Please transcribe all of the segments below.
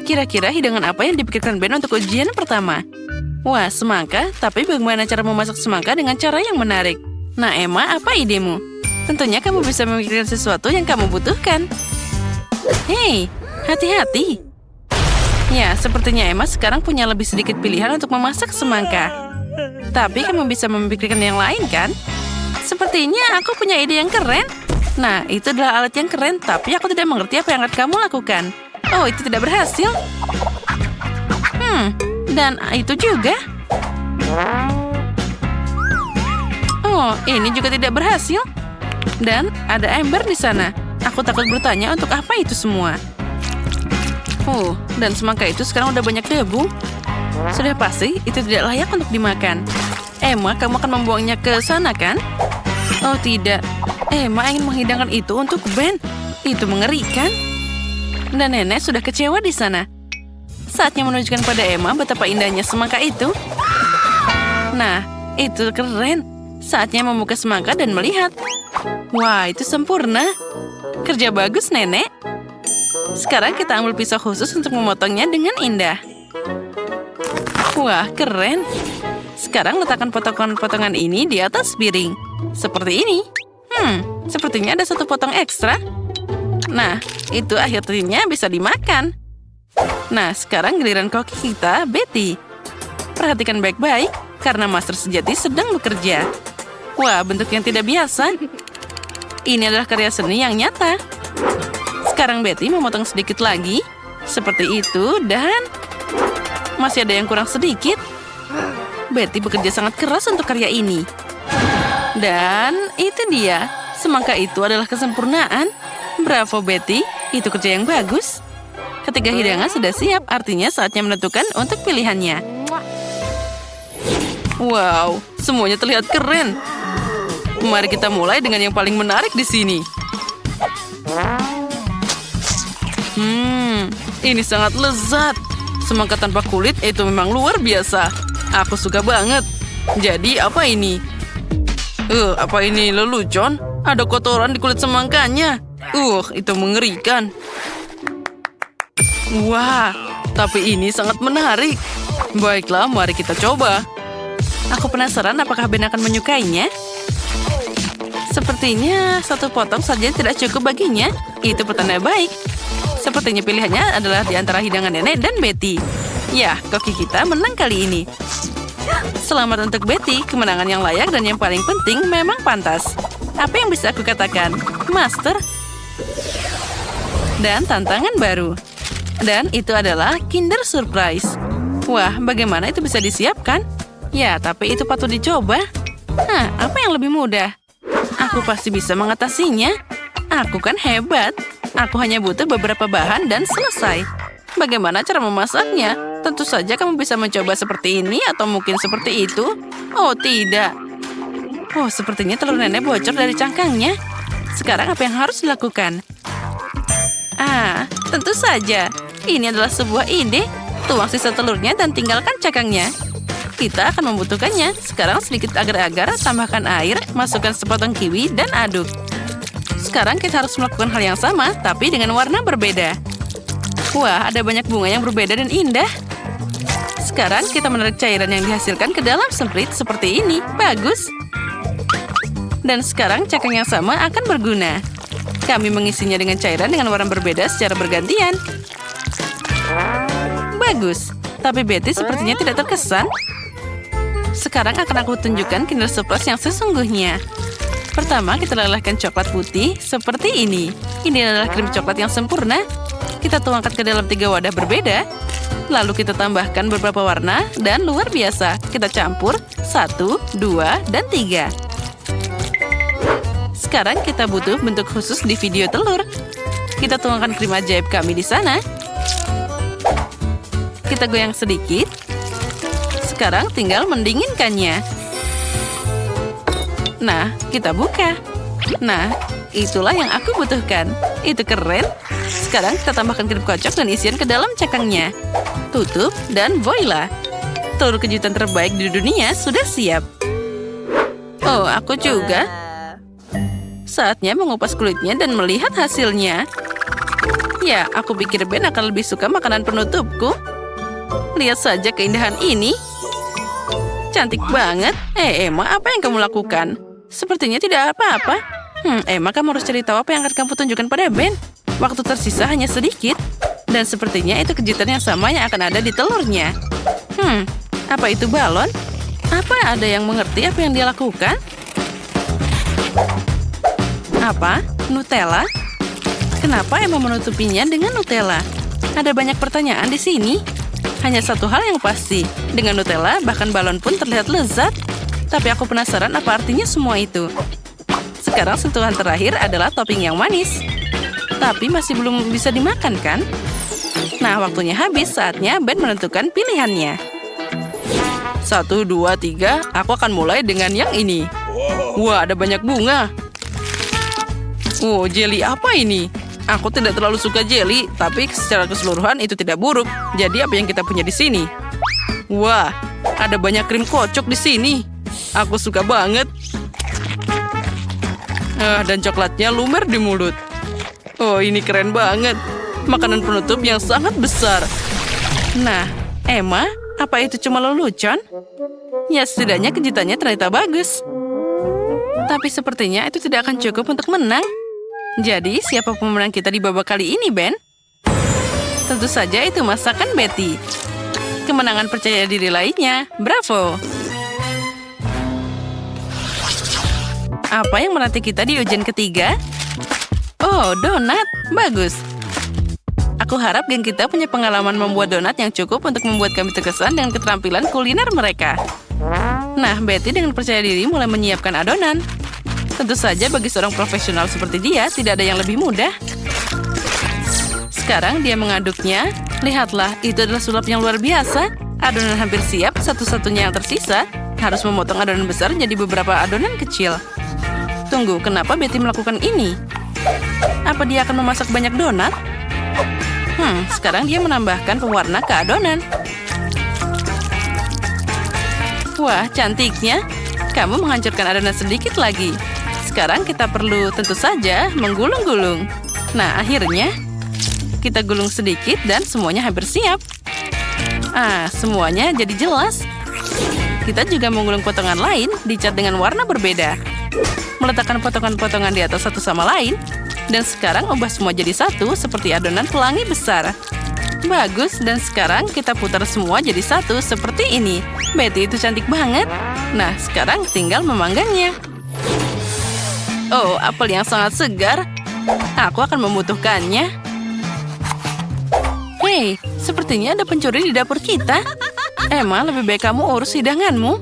Kira-kira hidangan apa yang dipikirkan Ben untuk ujian pertama? Wah, semangka, tapi bagaimana cara memasak semangka dengan cara yang menarik? Nah, Emma, apa idemu? Tentunya kamu bisa memikirkan sesuatu yang kamu butuhkan. Hei, hati-hati. Ya, sepertinya Emma sekarang punya lebih sedikit pilihan untuk memasak semangka. Tapi kamu bisa memikirkan yang lain, kan? Sepertinya aku punya ide yang keren. Nah, itu adalah alat yang keren, tapi aku tidak mengerti apa yang akan kamu lakukan. Oh, itu tidak berhasil. Dan itu juga. Oh, ini juga tidak berhasil. Dan ada ember di sana. Aku takut bertanya untuk apa itu semua. Oh, dan semangka itu sekarang udah banyak debu. Sudah pasti itu tidak layak untuk dimakan. Emma, kamu akan membuangnya ke sana, kan? Oh, tidak. Emma ingin menghidangkan itu untuk Ben. Itu mengerikan. Dan nenek sudah kecewa di sana. Saatnya menunjukkan pada Emma betapa indahnya semangka itu. Nah, itu keren. Saatnya membuka semangka dan melihat. Wah, itu sempurna. Kerja bagus, nenek. Sekarang kita ambil pisau khusus untuk memotongnya dengan indah. Wah, keren. Sekarang letakkan potongan-potongan ini di atas piring. Seperti ini. Sepertinya ada satu potong ekstra. Nah, itu akhirnya bisa dimakan. Nah, sekarang giliran koki kita, Betty. Perhatikan baik-baik, karena master sejati sedang bekerja. Wah, bentuk yang tidak biasa. Ini adalah karya seni yang nyata. Sekarang Betty memotong sedikit lagi. Seperti itu, dan masih ada yang kurang sedikit. Betty bekerja sangat keras untuk karya ini. Dan itu dia. Semangka itu adalah kesempurnaan. Bravo, Betty. Itu kerja yang bagus. Ketiga hidangan sudah siap, artinya saatnya menentukan untuk pilihannya. Wow, semuanya terlihat keren. Mari kita mulai dengan yang paling menarik di sini. Ini sangat lezat. Semangka tanpa kulit itu memang luar biasa. Aku suka banget. Jadi apa ini? Apa ini lelucon? Ada kotoran di kulit semangkanya. Itu mengerikan. Wah, tapi ini sangat menarik. Baiklah, mari kita coba. Aku penasaran apakah Ben akan menyukainya. Sepertinya satu potong saja tidak cukup baginya. Itu pertanda baik. Sepertinya pilihannya adalah di antara hidangan nenek dan Betty. Ya, koki kita menang kali ini. Selamat untuk Betty, kemenangan yang layak dan yang paling penting memang pantas. Apa yang bisa aku katakan? Master. Dan tantangan baru. Dan itu adalah Kinder Surprise. Wah, bagaimana itu bisa disiapkan? Ya, tapi itu patut dicoba. Apa yang lebih mudah? Aku pasti bisa mengatasinya. Aku kan hebat. Aku hanya butuh beberapa bahan dan selesai. Bagaimana cara memasaknya? Tentu saja kamu bisa mencoba seperti ini atau mungkin seperti itu. Oh, tidak. Oh, sepertinya telur nenek bocor dari cangkangnya. Sekarang apa yang harus dilakukan? Tentu saja. Ini adalah sebuah ide. Tuang sisa telurnya dan tinggalkan cangkangnya. Kita akan membutuhkannya. Sekarang sedikit agar-agar, tambahkan air, masukkan sepotong kiwi, dan aduk. Sekarang kita harus melakukan hal yang sama, tapi dengan warna berbeda. Wah, ada banyak bunga yang berbeda dan indah. Sekarang kita menarik cairan yang dihasilkan ke dalam semprit seperti ini. Bagus. Dan sekarang cangkang yang sama akan berguna. Kami mengisinya dengan cairan dengan warna berbeda secara bergantian. Bagus. Tapi Betty sepertinya tidak terkesan. Sekarang akan aku tunjukkan Kinder Surprise yang sesungguhnya. Pertama, kita lelehkan coklat putih seperti ini. Ini adalah krim coklat yang sempurna. Kita tuangkan ke dalam 3 wadah berbeda. Lalu kita tambahkan beberapa warna dan luar biasa. Kita campur 1, 2, dan 3. Sekarang kita butuh bentuk khusus di video telur. Kita tuangkan krim ajaib kami di sana. Kita goyang sedikit. Sekarang tinggal mendinginkannya. Nah, kita buka. Nah, itulah yang aku butuhkan. Itu keren. Sekarang kita tambahkan krim kocok dan isian ke dalam cangkangnya. Tutup dan voila. Telur kejutan terbaik di dunia sudah siap. Oh, aku juga. Saatnya mengupas kulitnya dan melihat hasilnya. Ya, aku pikir Ben akan lebih suka makanan penutupku. Lihat saja keindahan ini. Cantik banget. Emma, apa yang kamu lakukan? Sepertinya tidak apa-apa. Emma, kamu harus cari tahu apa yang akan kamu tunjukkan pada Ben. Waktu tersisa hanya sedikit. Dan sepertinya itu kejutan yang sama yang akan ada di telurnya. Apa itu balon? Apa ada yang mengerti apa yang dia lakukan? Apa? Nutella? Kenapa Emma menutupinya dengan Nutella? Ada banyak pertanyaan di sini. Hanya satu hal yang pasti. Dengan Nutella, bahkan balon pun terlihat lezat. Tapi aku penasaran apa artinya semua itu. Sekarang sentuhan terakhir adalah topping yang manis. Tapi masih belum bisa dimakan, kan? Nah, waktunya habis. Saatnya Ben menentukan pilihannya. 1, 2, 3. Aku akan mulai dengan yang ini. Wah, ada banyak bunga. Jelly apa ini? Aku tidak terlalu suka jelly, tapi secara keseluruhan itu tidak buruk. Jadi apa yang kita punya di sini? Wah, ada banyak krim kocok di sini. Aku suka banget. Dan coklatnya lumer di mulut. Ini keren banget. Makanan penutup yang sangat besar. Nah, Emma, apa itu cuma lelucon? Ya, setidaknya kejutannya ternyata bagus. Tapi sepertinya itu tidak akan cukup untuk menang. Jadi, siapa pemenang kita di babak kali ini, Ben? Tentu saja itu masakan Betty. Kemenangan percaya diri lainnya. Bravo! Apa yang menanti kita di ujian ketiga? Donat. Bagus. Aku harap geng kita punya pengalaman membuat donat yang cukup untuk membuat kami terkesan dengan keterampilan kuliner mereka. Nah, Betty dengan percaya diri mulai menyiapkan adonan. Tentu saja bagi seorang profesional seperti dia, tidak ada yang lebih mudah. Sekarang dia mengaduknya. Lihatlah, itu adalah sulap yang luar biasa. Adonan hampir siap, satu-satunya yang tersisa. Harus memotong adonan besar jadi beberapa adonan kecil. Tunggu, kenapa Betty melakukan ini? Apa dia akan memasak banyak donat? Sekarang dia menambahkan pewarna ke adonan. Wah, cantiknya. Kamu menghancurkan adonan sedikit lagi. Sekarang kita perlu tentu saja menggulung-gulung. Nah, akhirnya kita gulung sedikit dan semuanya hampir siap. Semuanya jadi jelas. Kita juga menggulung potongan lain, dicat dengan warna berbeda. Meletakkan potongan-potongan di atas satu sama lain. Dan sekarang ubah semua jadi satu seperti adonan pelangi besar. Bagus, dan sekarang kita putar semua jadi satu seperti ini. Betty itu cantik banget. Nah, sekarang tinggal memanggangnya. Apel yang sangat segar. Aku akan membutuhkannya. Hei, sepertinya ada pencuri di dapur kita. Emma, lebih baik kamu urus hidanganmu.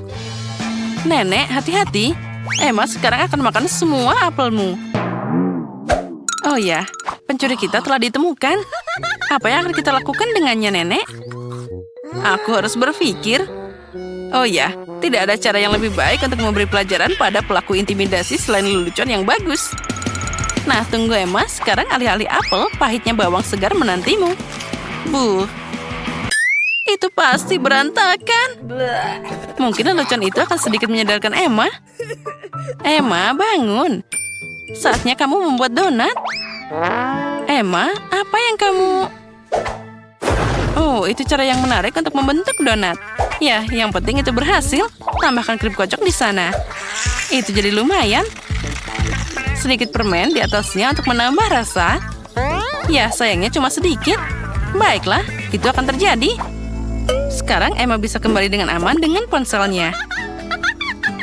Nenek, hati-hati. Emma sekarang akan makan semua apelmu. Oh ya, pencuri kita telah ditemukan. Apa yang akan kita lakukan dengannya, Nenek? Aku harus berpikir. Oh ya, tidak ada cara yang lebih baik untuk memberi pelajaran pada pelaku intimidasi selain lelucon yang bagus. Nah, tunggu Emma, sekarang alih-alih apel, pahitnya bawang segar menantimu. Itu pasti berantakan. Mungkin lelucon itu akan sedikit menyadarkan Emma. Emma, bangun. Saatnya kamu membuat donat. Emma, apa yang kamu... itu cara yang menarik untuk membentuk donat. Ya, yang penting itu berhasil. Tambahkan krim kocok di sana. Itu jadi lumayan. Sedikit permen di atasnya untuk menambah rasa. Ya, sayangnya cuma sedikit. Baiklah, itu akan terjadi. Sekarang Emma bisa kembali dengan aman dengan ponselnya.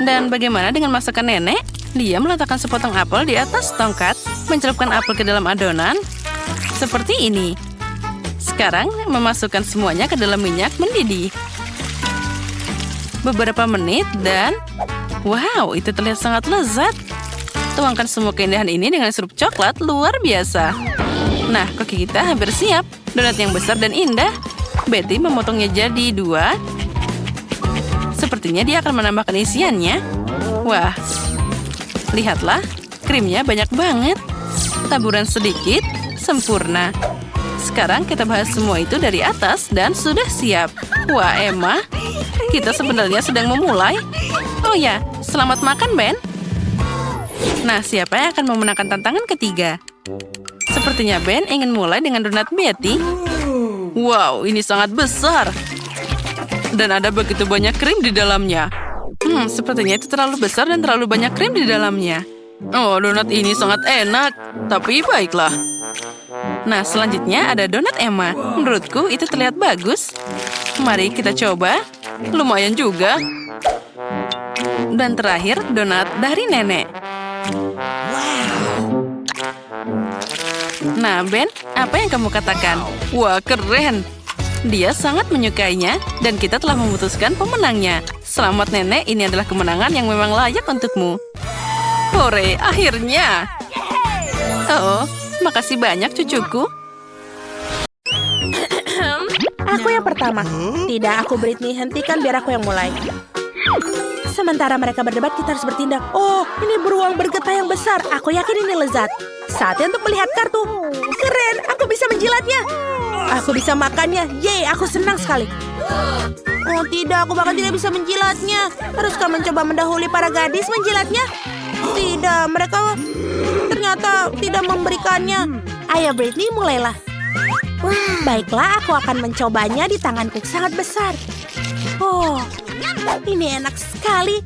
Dan bagaimana dengan masakan nenek? Dia meletakkan sepotong apel di atas tongkat, mencelupkan apel ke dalam adonan, seperti ini. Sekarang memasukkan semuanya ke dalam minyak mendidih. Beberapa menit dan... Wow, itu terlihat sangat lezat. Tuangkan semua keindahan ini dengan sirup coklat luar biasa. Nah, koki kita hampir siap. Donat yang besar dan indah. Betty memotongnya jadi 2. Sepertinya dia akan menambahkan isiannya. Wah, lihatlah, krimnya banyak banget. Taburan sedikit, sempurna. Sekarang kita bahas semua itu dari atas dan sudah siap. Wah, Emma, kita sebenarnya sedang memulai. Oh ya, selamat makan, Ben. Nah, siapa yang akan memenangkan tantangan ketiga? Sepertinya Ben ingin mulai dengan donat Betty. Wow, ini sangat besar. Dan ada begitu banyak krim di dalamnya. Sepertinya itu terlalu besar dan terlalu banyak krim di dalamnya. Oh, donat ini sangat enak. Tapi baiklah. Nah, selanjutnya ada donat Emma. Menurutku itu terlihat bagus. Mari kita coba. Lumayan juga. Dan terakhir, donat dari nenek. Nah, Ben, apa yang kamu katakan? Wah, keren. Dia sangat menyukainya, dan kita telah memutuskan pemenangnya. Selamat nenek, ini adalah kemenangan yang memang layak untukmu. Hore, akhirnya. Oh, makasih banyak cucuku. Aku yang pertama. Tidak, aku Britney. Hentikan biar aku yang mulai. Sementara mereka berdebat, kita harus bertindak. Oh, ini beruang bergetah yang besar. Aku yakin ini lezat. Saatnya untuk melihat kartu. Keren, aku bisa menjilatnya. Aku bisa makannya. Yeay, aku senang sekali. Oh tidak, aku bahkan tidak bisa menjilatnya. Haruskah mencoba mendahului para gadis menjilatnya? Tidak, mereka ternyata tidak memberikannya. Ayo Britney, mulailah. Baiklah, aku akan mencobanya di tanganku sangat besar. Oh, ini enak sekali.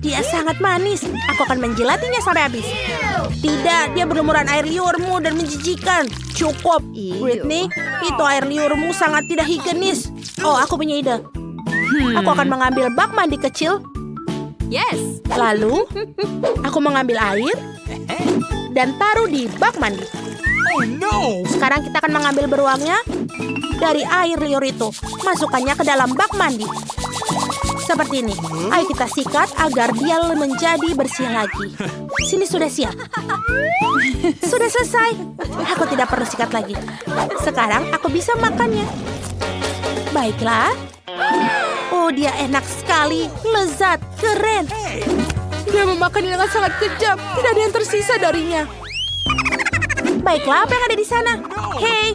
Dia sangat manis. Aku akan menjilatinya sampai habis. Tidak, dia berlumuran air liurmu dan menjijikan. Cukup, Britney. Itu air liurmu sangat tidak higienis. Oh, aku punya ide. Aku akan mengambil bak mandi kecil. Yes. Lalu, aku mengambil air dan taruh di bak mandi. Oh no! Sekarang kita akan mengambil beruangnya dari air liur itu. Masukkannya ke dalam bak mandi. Seperti ini. Ayo kita sikat agar dia menjadi bersih lagi. Sini sudah siap. Sudah selesai. Aku tidak perlu sikat lagi. Sekarang aku bisa makannya. Baiklah. Oh, dia enak sekali. Lezat. Keren. Dia memakannya dengan sangat kejam. Tidak ada yang tersisa darinya. Baiklah, apa yang ada di sana? Hei.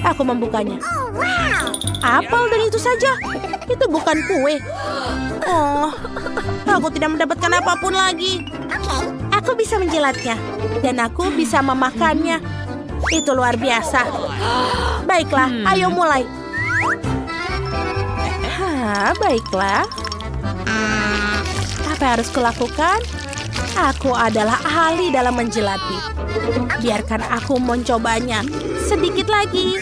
Aku membukanya. Apel dan itu saja. Itu bukan kue. Oh, aku tidak mendapatkan apapun lagi. Aku bisa menjilatnya. Dan aku bisa memakannya. Itu luar biasa. Baiklah, ayo mulai. Baiklah. Apa yang harus kulakukan? Aku adalah ahli dalam menjilati. Biarkan aku mencobanya. Sedikit lagi.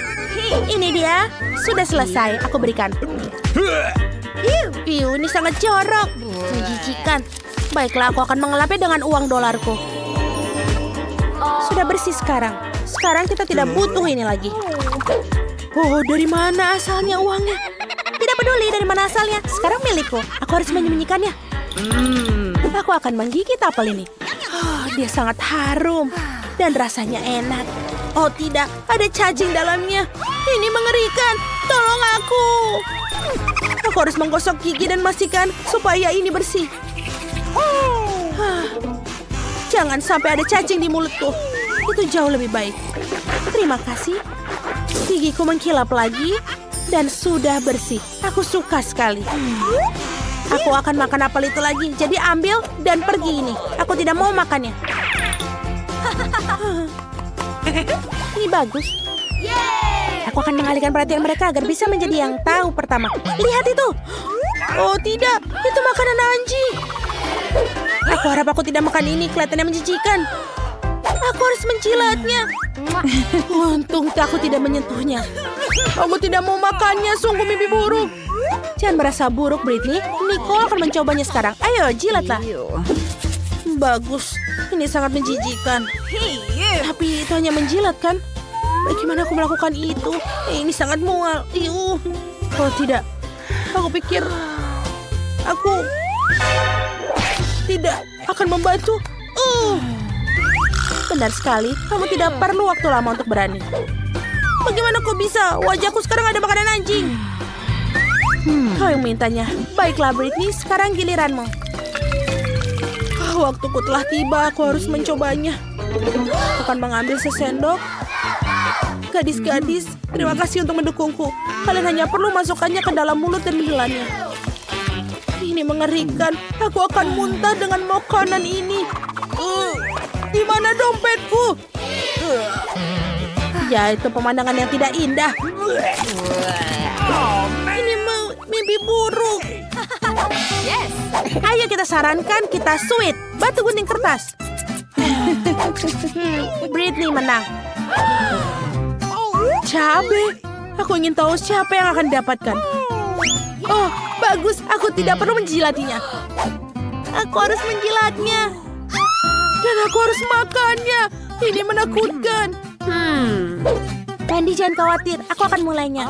Ini dia. Sudah selesai. Aku berikan. Ini sangat jorok. Menjijikan. Baiklah, aku akan mengelapnya dengan uang dolarku. Sudah bersih sekarang. Sekarang kita tidak butuh ini lagi. Oh, dari mana asalnya uangnya? Tidak peduli dari mana asalnya. Sekarang milikku. Aku harus menyembunyikannya. Aku akan menggigit apel ini. Oh, dia sangat harum. Dan rasanya enak. Oh tidak, ada cacing dalamnya. Ini mengerikan. Tolong aku. Aku harus menggosok gigi dan memastikan supaya ini bersih. Jangan sampai ada cacing di mulutku. Itu jauh lebih baik. Terima kasih. Gigiku mengkilap lagi. Dan sudah bersih. Aku suka sekali. Aku akan makan apel itu lagi. Jadi ambil dan pergi ini. Aku tidak mau makannya. Ini bagus. Aku akan mengalihkan perhatian mereka agar bisa menjadi yang tahu pertama. Lihat itu. Oh tidak, itu makanan anjing. Aku harap aku tidak makan ini. Kelihatannya menjijikan. Aku harus menjilatnya. Untung aku tidak menyentuhnya. Aku tidak mau makannya. Sungguh mimpi buruk. Jangan merasa buruk, Britney. Nicole akan mencobanya sekarang. Ayo, jilatlah. Bagus. Ini sangat menjijikan. Tapi itu hanya menjilat, kan? Bagaimana aku melakukan itu? Ini sangat mual. Oh, tidak. Aku pikir aku tidak akan membantu. Benar sekali. Kamu tidak perlu waktu lama untuk berani. Bagaimana kau bisa? Wajahku sekarang ada makanan anjing. Kau yang mintanya. Baiklah, Britney. Sekarang giliranmu. Waktuku telah tiba. Aku harus mencobanya. Aku akan mengambil sesendok. Gadis-gadis, terima kasih untuk mendukungku. Kalian hanya perlu masukkannya ke dalam mulut dan menelannya. Ini mengerikan. Aku akan muntah dengan makanan ini. Di mana dompetku? Ya, itu pemandangan yang tidak indah. Ini mimpi buruk. Ayo kita sarankan kita sweet. Batu gunting kertas. Britney menang. Cabe. Aku ingin tahu siapa yang akan didapatkan. Oh, bagus. Aku tidak perlu menjilatinya. Aku harus menjilatnya. Dan aku harus makannya. Ini menakutkan. Wendy, jangan khawatir. Aku akan mulainya.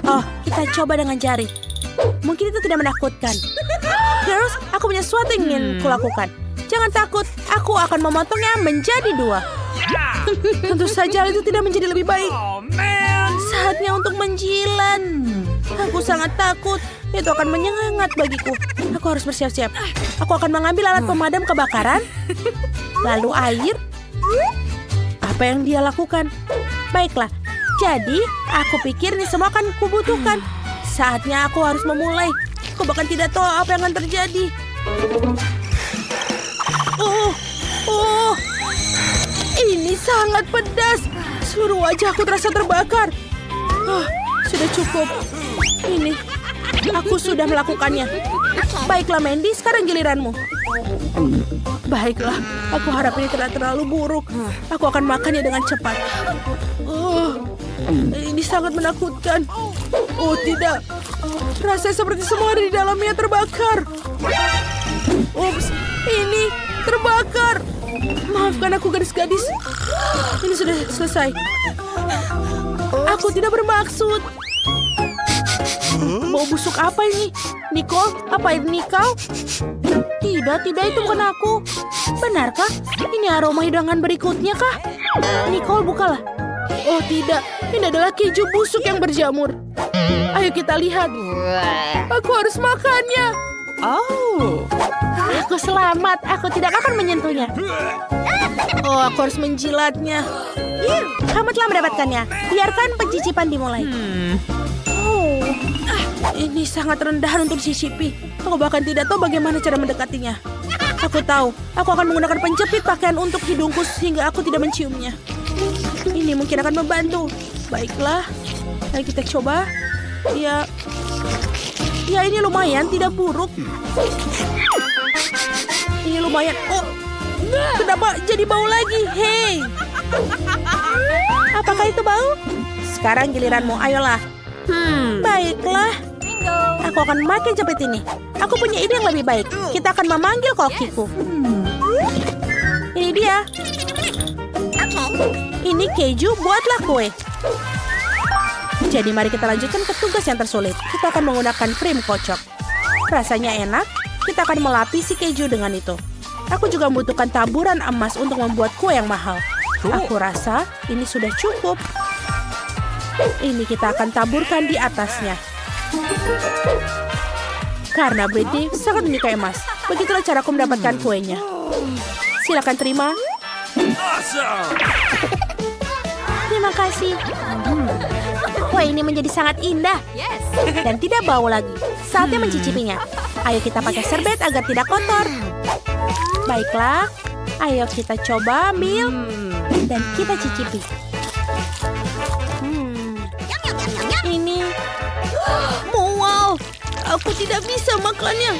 Oh, kita coba dengan jari. Mungkin itu tidak menakutkan. Terus, aku punya sesuatu yang ingin kulakukan. Jangan takut. Aku akan memotongnya menjadi 2. Tentu saja itu tidak menjadi lebih baik. Saatnya untuk menjilat. Aku sangat takut. Itu akan menyengat bagiku. Aku harus bersiap-siap. Aku akan mengambil alat pemadam kebakaran. Lalu air. Apa yang dia lakukan? Baiklah. Jadi, aku pikir ini semua akan kubutuhkan. Saatnya aku harus memulai. Aku bahkan tidak tahu apa yang akan terjadi. Oh. Ini sangat pedas. Seluruh wajahku terasa terbakar. Sudah cukup. Ini, aku sudah melakukannya. Baiklah, Mandy, sekarang giliranmu. Baiklah, aku harap ini tidak terlalu buruk. Aku akan makannya dengan cepat. Ini sangat menakutkan. Oh, tidak. Rasanya seperti semua di dalamnya terbakar. Ups, ini terbakar. Maafkan aku, gadis-gadis. Ini sudah selesai. Aku tidak bermaksud. Bau busuk apa ini? Nicole, apa ini kau? Tidak, itu bukan aku. Benarkah? Ini aroma hidangan berikutnya kah? Nicole, bukalah. Oh tidak, ini adalah keju busuk yang berjamur. Ayo kita lihat. Aku harus makannya. Aku selamat, aku tidak akan menyentuhnya. Oh, aku harus menjilatnya. Kamu telah mendapatkannya. Biarkan pencicipan dimulai. Ini sangat rendah untuk dicicipi. Aku bahkan tidak tahu bagaimana cara mendekatinya. Aku tahu, aku akan menggunakan penjepit pakaian untuk hidungku sehingga aku tidak menciumnya. Ini mungkin akan membantu. Baiklah, ayo kita coba. Ya ini lumayan, tidak buruk. Ini lumayan. Oh, kenapa jadi bau lagi? Hei, apakah itu bau? Sekarang giliranmu, ayolah. Baiklah. Aku akan makin jepit ini. Aku punya ide yang lebih baik. Kita akan memanggil kokiku. Ini dia. Ini keju, buatlah kue. Jadi mari kita lanjutkan ke tugas yang tersulit. Kita akan menggunakan krim kocok. Rasanya enak. Kita akan melapisi keju dengan itu. Aku juga membutuhkan taburan emas untuk membuat kue yang mahal. Aku rasa ini sudah cukup. Ini kita akan taburkan di atasnya. Karena Britney sangat menyukai emas. Begitulah caraku mendapatkan kuenya. Silakan terima. Terima kasih. Kue ini menjadi sangat indah. Dan tidak bau lagi. Saatnya mencicipinya. Ayo kita pakai serbet agar tidak kotor. Baiklah. Ayo kita coba ambil. Dan kita cicipi. Ini. Wow. Aku tidak bisa makannya.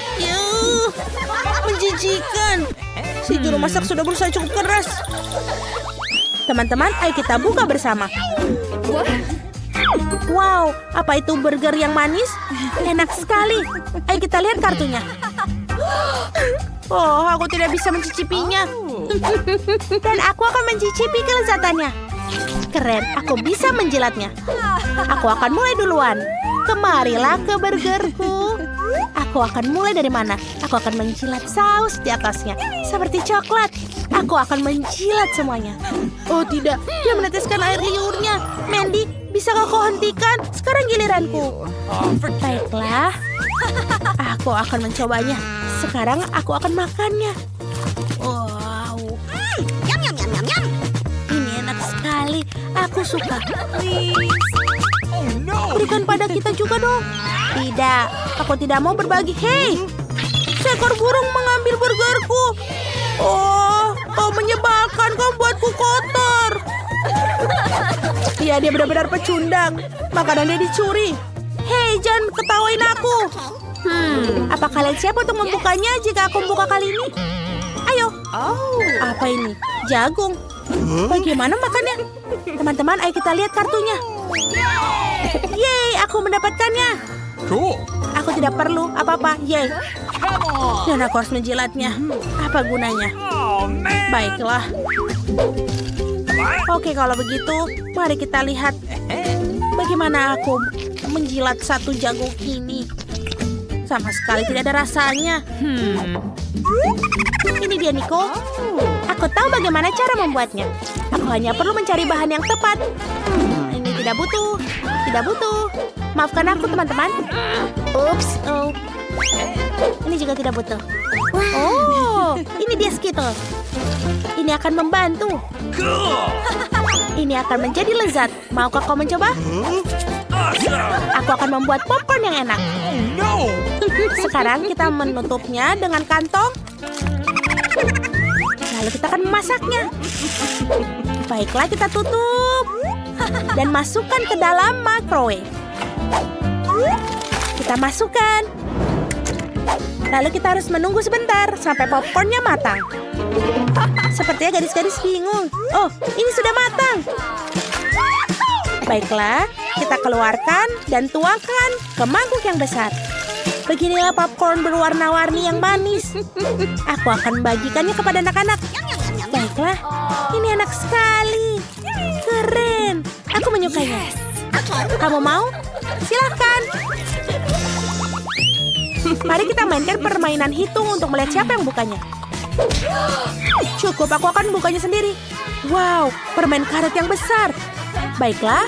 Menjijikan. Si juru masak sudah berusaha cukup keras. Teman-teman, ayo kita buka bersama. Wow, apa itu burger yang manis? Enak sekali. Ayo kita lihat kartunya. Oh, aku tidak bisa mencicipinya. Dan aku akan mencicipi kelezatannya. Keren, aku bisa menjilatnya. Aku akan mulai duluan. Kemarilah ke burgerku. Aku akan mulai dari mana? Aku akan menjilat saus di atasnya. Seperti coklat. Aku akan menjilat semuanya. Oh tidak, dia meneteskan air liurnya. Mandy, bisakah kau hentikan? Sekarang giliranku. Baiklah. Aku akan mencobanya. Sekarang aku akan makannya. Wow. Ini enak sekali. Aku suka. Berikan pada kita juga dong. Tidak, aku tidak mau berbagi. Hei, seekor burung mengambil burgerku. Oh, Kau menyebalkan, kau buatku kotor. Iya, dia benar-benar pecundang. Makanan dia dicuri. Hei, jangan ketawain aku. Apa kalian siap untuk membukanya jika aku membuka kali ini? Ayo. Apa ini? Jagung. Bagaimana makannya? Teman-teman, ayo kita lihat kartunya. Yeay, aku mendapatkannya. Cool. Aku tidak perlu apa-apa. Yeay. Dan aku harus menjilatnya. Apa gunanya? Baiklah. Oke, kalau begitu, mari kita lihat bagaimana aku menjilat satu jagung ini. Sama sekali tidak ada rasanya. Ini dia, Nico. Aku tahu bagaimana cara membuatnya. Aku hanya perlu mencari bahan yang tepat. Ini tidak butuh. Tidak butuh. Maafkan aku, teman-teman. Ups. Oh. Ini juga tidak butuh. Oh, ini dia Skittles. Ini akan membantu. Ini akan menjadi lezat. Maukah kau mencoba? Aku akan membuat popcorn yang enak. No. Sekarang kita menutupnya dengan kantong. Lalu kita akan memasaknya. Baiklah, kita tutup. Dan masukkan ke dalam microwave. Kita masukkan. Lalu kita harus menunggu sebentar sampai popcornnya matang. Sepertinya gadis-gadis bingung. Oh, ini sudah matang. Baiklah, kita keluarkan dan tuangkan ke mangkuk yang besar. Beginilah popcorn berwarna-warni yang manis. Aku akan bagikannya kepada anak-anak. Baiklah, ini enak sekali. Keren. Aku menyukainya. Kamu mau? Silahkan. Mari kita mainkan permainan hitung untuk melihat siapa yang bukanya. Cukup, aku akan bukanya sendiri. Wow, permen karet yang besar. Baiklah.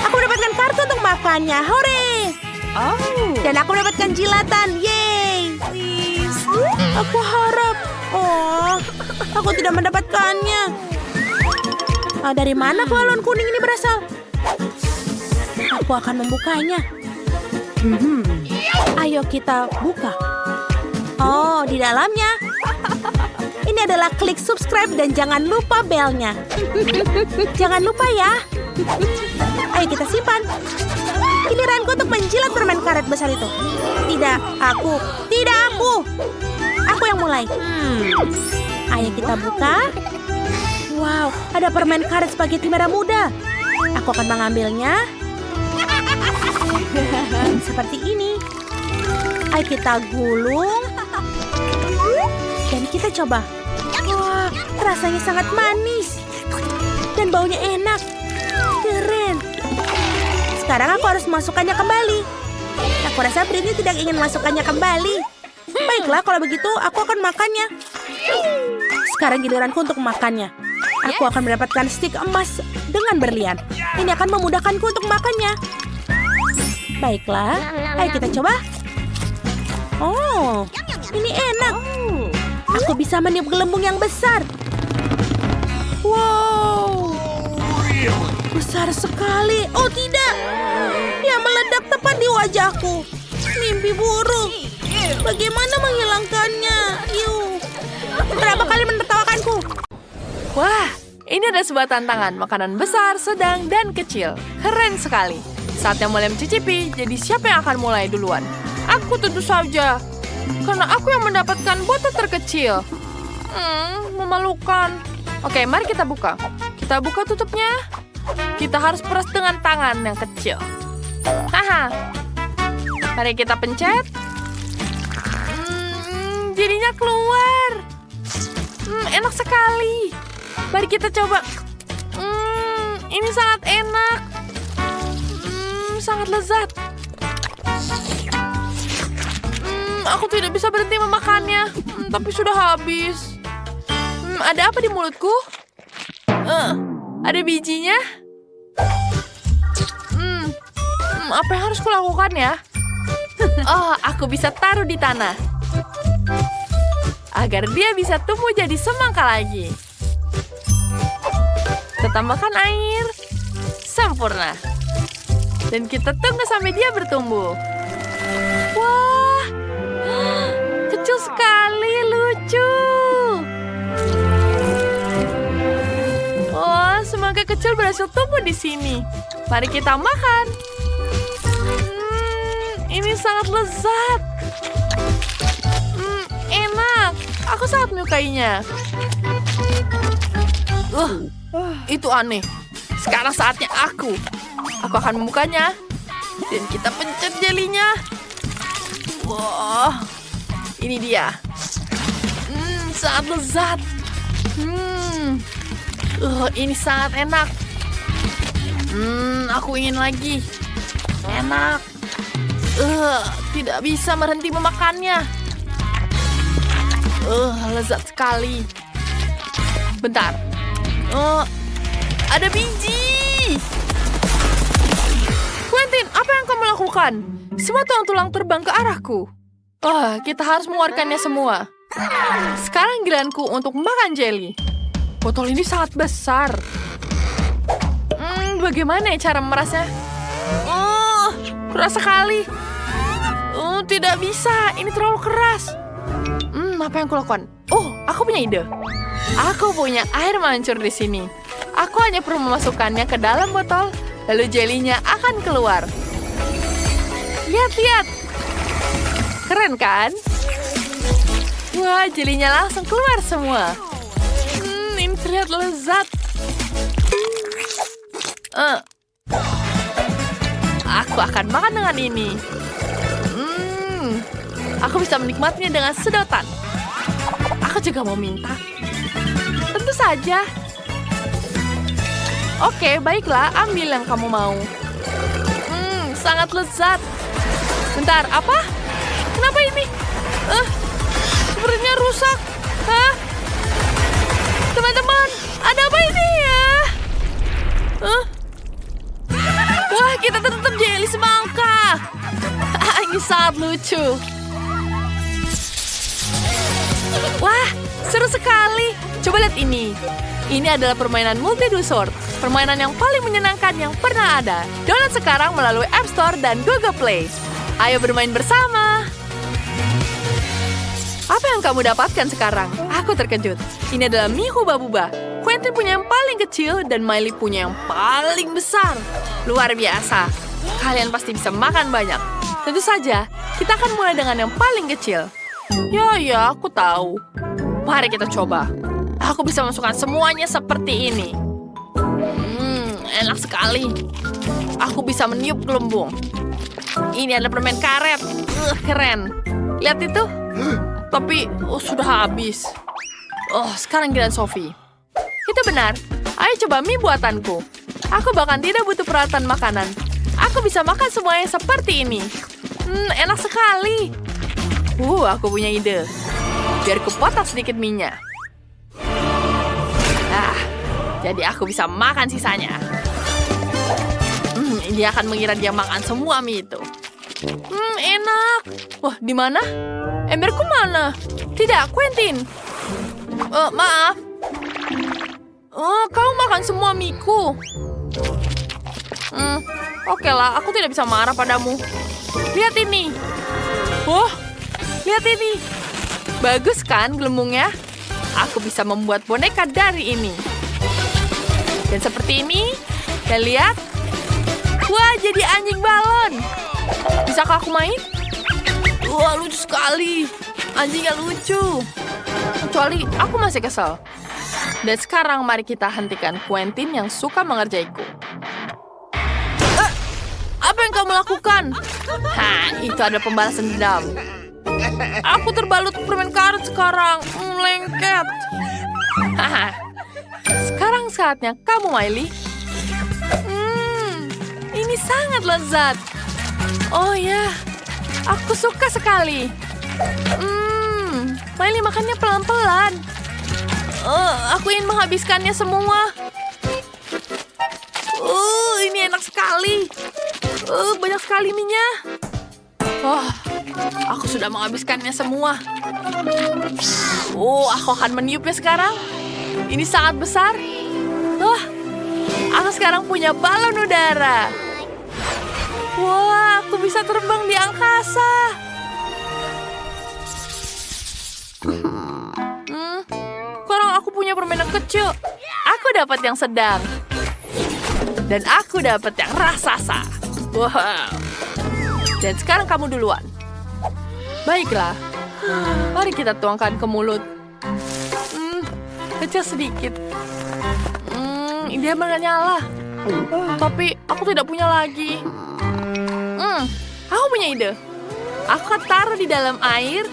Aku mendapatkan kartu untuk makannya. Hore! Dan aku mendapatkan jilatan. Yeay! Aku harap. Oh, aku tidak mendapatkannya. Dari mana balon kuning ini berasal? Aku akan membukanya. Ayo kita buka. Oh, di dalamnya. Ini adalah klik subscribe dan jangan lupa belnya. Jangan lupa ya. Ayo kita simpan. Giliranku untuk menjilat permen karet besar itu. Tidak, aku. Tidak, aku. Aku yang mulai. Ayo kita buka. Wow, ada permen karet spaghetti merah muda. Aku akan mengambilnya. Seperti ini. Ayo kita gulung. Dan kita coba. Wah, rasanya sangat manis. Dan baunya enak. Keren. Sekarang aku harus masukkannya kembali. Aku rasa Britney tidak ingin masukkannya kembali. Baiklah, kalau begitu aku akan makannya. Sekarang giliranku untuk makannya. Aku akan mendapatkan stik emas dengan berlian. Ini akan memudahkanku untuk makannya. Baiklah, ayo kita coba. Oh, ini enak. Aku bisa meniup gelembung yang besar. Wow, besar sekali. Oh tidak, dia meledak tepat di wajahku. Mimpi buruk. Bagaimana menghilangkannya? Berapa kali menertawakanku? Wah, ini ada sebuah tantangan, makanan besar, sedang, dan kecil. Keren sekali. Saatnya mulai mencicipi, jadi siapa yang akan mulai duluan? Aku tentu saja. Karena aku yang mendapatkan botol terkecil. Memalukan. Oke, mari kita buka. Kita buka tutupnya. Kita harus peras dengan tangan yang kecil. Haha. Mari kita pencet. Jadinya keluar. Enak sekali. Mari kita coba. Ini sangat enak. Sangat lezat. Aku tidak bisa berhenti memakannya. Tapi sudah habis. Ada apa di mulutku? Ada bijinya? Apa yang harus kulakukan ya? Oh, aku bisa taruh di tanah. Agar dia bisa tumbuh jadi semangka lagi. Kita tambahkan air. Sempurna. Dan kita tunggu sampai dia bertumbuh. Wah, kecil sekali, lucu. kecil berhasil tumbuh di sini. Mari kita makan. Ini sangat lezat. Enak. Aku sangat menyukainya. Itu aneh. Sekarang saatnya aku. Aku akan membukanya. Dan kita pencet jelinya. Wah, ini dia. Sangat lezat. Ini sangat enak. Aku ingin lagi. Enak. Tidak bisa berhenti memakannya. Lezat sekali. Bentar. Ada biji. Quentin, apa yang kamu lakukan? Semua tulang-tulang terbang ke arahku. Kita harus mengeluarkannya semua. Sekarang giliranku untuk makan jelly. Botol ini sangat besar. Bagaimana ya cara merasnya? Keras sekali. Tidak bisa. Ini terlalu keras. Apa yang kulakukan? Aku punya ide. Aku punya air mancur di sini. Aku hanya perlu memasukkannya ke dalam botol, lalu jelinya akan keluar. Lihat. Keren kan? Wah, jelinya langsung keluar semua. Ini terlihat lezat. Aku akan makan dengan ini. Aku bisa menikmatinya dengan sedotan. Aku juga mau minta. Tentu saja. Oke, baiklah, ambil yang kamu mau. Sangat lezat. Bentar, apa? Kenapa ini? Sepertinya rusak. Teman-teman, ada apa ini ya? Wah, kita tetap jelly semangka. Ini sangat lucu. Wah, seru sekali. Coba lihat ini. Ini adalah permainan multi-dusur. Permainan yang paling menyenangkan yang pernah ada. Download sekarang melalui App Store dan Google Play. Ayo bermain bersama. Apa yang kamu dapatkan sekarang? Aku terkejut. Ini adalah mie huba-buba. Quentin punya yang paling kecil dan Miley punya yang paling besar. Luar biasa. Kalian pasti bisa makan banyak. Tentu saja, kita akan mulai dengan yang paling kecil. Ya, aku tahu. Mari kita coba. Aku bisa masukkan semuanya seperti ini. Enak sekali. Aku bisa meniup gelembung. Ini adalah permen karet. Keren. Lihat itu. Tapi sudah habis. Sekarang giliran Sophie. Itu benar. Ayo coba mie buatanku. Aku bahkan tidak butuh peralatan makanan. Aku bisa makan semuanya seperti ini. Enak sekali. Aku punya ide. Biar kupotong sedikit mie-nya. Jadi aku bisa makan sisanya. Dia akan mengira dia makan semua mie itu. Enak. Wah, di mana? Emberku mana? Tidak, Quentin. Maaf. Kau makan semua mie-ku. Oke lah, aku tidak bisa marah padamu. Lihat ini. Lihat ini. Bagus kan gelembungnya? Aku bisa membuat boneka dari ini. Dan seperti ini. Dan lihat. Wah, jadi anjing balon. Bisakah aku main? Wah, lucu sekali. Anjingnya lucu. Kecuali aku masih kesel. Dan sekarang mari kita hentikan Quentin yang suka mengerjaiku. Apa yang kamu lakukan? Itu ada pembalasan dendam. Aku terbalut permen karet sekarang. Lengket. Sekarang saatnya kamu, Miley. Ini sangat lezat. Oh ya, aku suka sekali. Miley makannya pelan-pelan. Aku ingin menghabiskannya semua. Ini enak sekali. Banyak sekali minyak. Aku sudah menghabiskannya semua. Aku akan meniupnya sekarang. Ini sangat besar. Aku sekarang punya balon udara. Wah, aku bisa terbang di angkasa. Sekarang aku punya permainan kecil. Aku dapat yang sedang. Dan aku dapat yang raksasa. Wow. Dan sekarang kamu duluan. Baiklah. Mari kita tuangkan ke mulut. Kecil sedikit. Dia menyala. Tapi aku tidak punya lagi. Aku punya ide. Aku akan taruh di dalam air.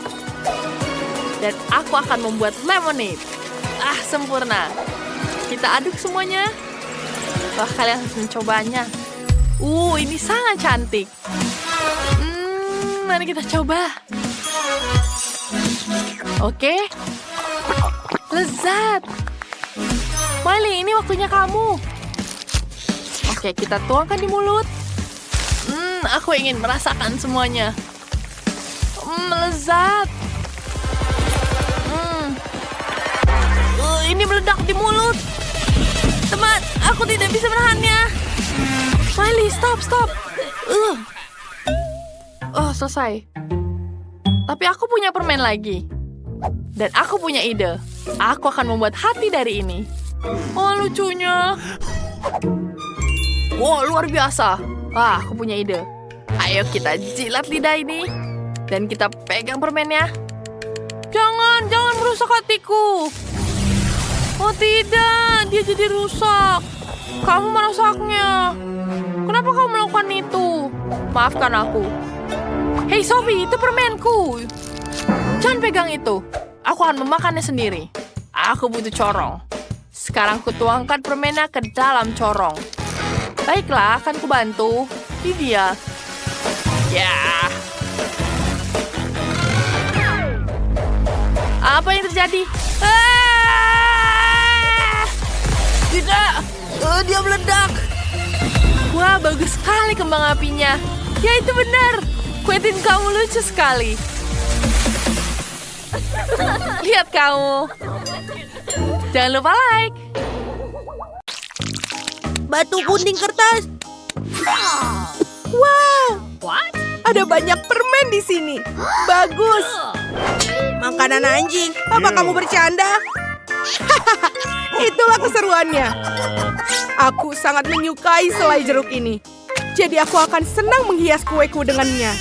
Dan aku akan membuat lemonade. Sempurna. Kita aduk semuanya. Wah, kalian harus mencobanya. Ini sangat cantik. Mari kita coba. Oke. Lezat. Miley, ini waktunya kamu. Oke, kita tuangkan di mulut. Aku ingin merasakan semuanya. Lezat. Ini meledak di mulut. Teman, aku tidak bisa menahannya. Miley, stop. Selesai. Tapi aku punya permen lagi. Dan aku punya ide. Aku akan membuat hati dari ini. Lucunya. Luar biasa. Aku punya ide. Ayo kita jilat lidah ini. Dan kita pegang permennya. Jangan merusak hatiku. Oh tidak, dia jadi rusak. Kamu merusaknya. Kenapa kamu melakukan itu? Maafkan aku. Hei Sophie, itu permenku. Jangan pegang itu. Aku akan memakannya sendiri. Aku butuh corong. Sekarang kutuangkan permennya ke dalam corong. Baiklah, akan kubantu. Ini dia. Ya. Apa yang terjadi? Tidak, dia meledak. Wah, bagus sekali kembang apinya. Ya, itu benar. Quentin, kamu lucu sekali. Lihat kamu. Jangan lupa like. Batu gunting kertas. Wow, ada banyak permen di sini. Bagus. Makanan anjing. Apa kamu bercanda? Itulah keseruannya. Aku sangat menyukai selai jeruk ini. Jadi aku akan senang menghias kueku dengannya.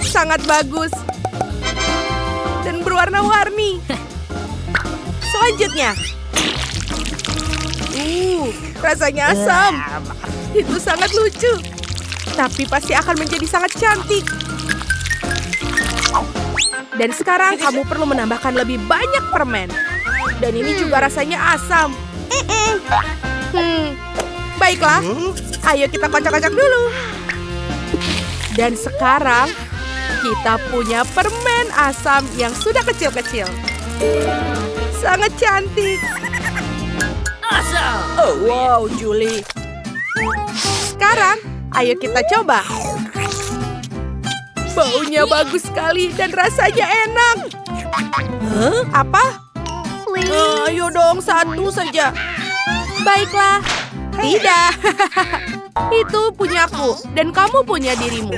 Sangat bagus. Dan berwarna-warni. Selanjutnya. Rasanya asam. Itu sangat lucu. Tapi pasti akan menjadi sangat cantik. Dan sekarang kamu perlu menambahkan lebih banyak permen. Dan ini juga rasanya asam. Baiklah, ayo kita kocok-kocok dulu. Dan sekarang kita punya permen asam yang sudah kecil-kecil. Sangat cantik. Wow, Julie. Sekarang, ayo kita coba. Baunya bagus sekali dan rasanya enak. Apa? Ayo dong, satu saja. Baiklah. Tidak. Itu punyaku dan kamu punya dirimu.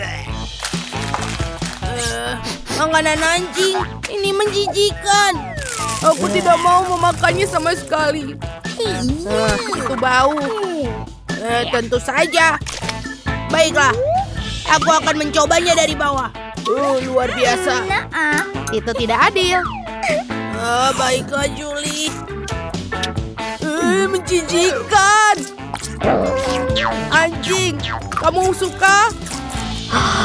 Makanan anjing, ini menjijikan. Aku tidak mau memakannya sama sekali. Itu bau. Tentu saja. Baiklah. Aku akan mencobanya dari bawah. Luar biasa. Itu tidak adil. Baiklah, Julie. Menjijikan. Anjing, kamu suka?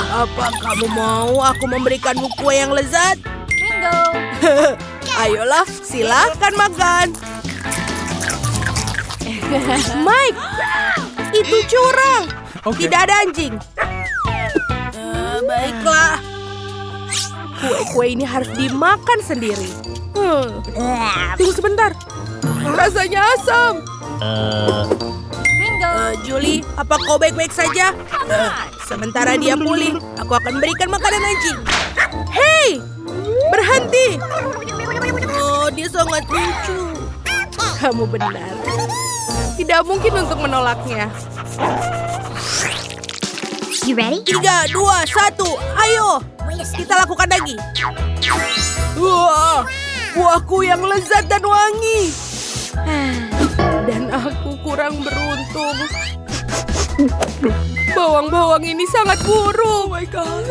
Apa kamu mau aku memberikanmu kue yang lezat? Bingo. Ayolah, silakan makan. Mike, itu curang. Tidak ada anjing. Baiklah. Kue-kue ini harus dimakan sendiri. Tunggu sebentar. Rasanya asam. Bingo. Julie, apa kau baik-baik saja? Sementara dia pulih, aku akan berikan makanan anjing. Hei, berhenti. Dia sangat lucu. Kamu benar. Tidak mungkin untuk menolaknya. You ready? 3, 2, 1, ayo. Kita lakukan lagi. Wah, buahku yang lezat dan wangi. Dan aku kurang beruntung. Bawang-bawang ini sangat buruk. Oh my God.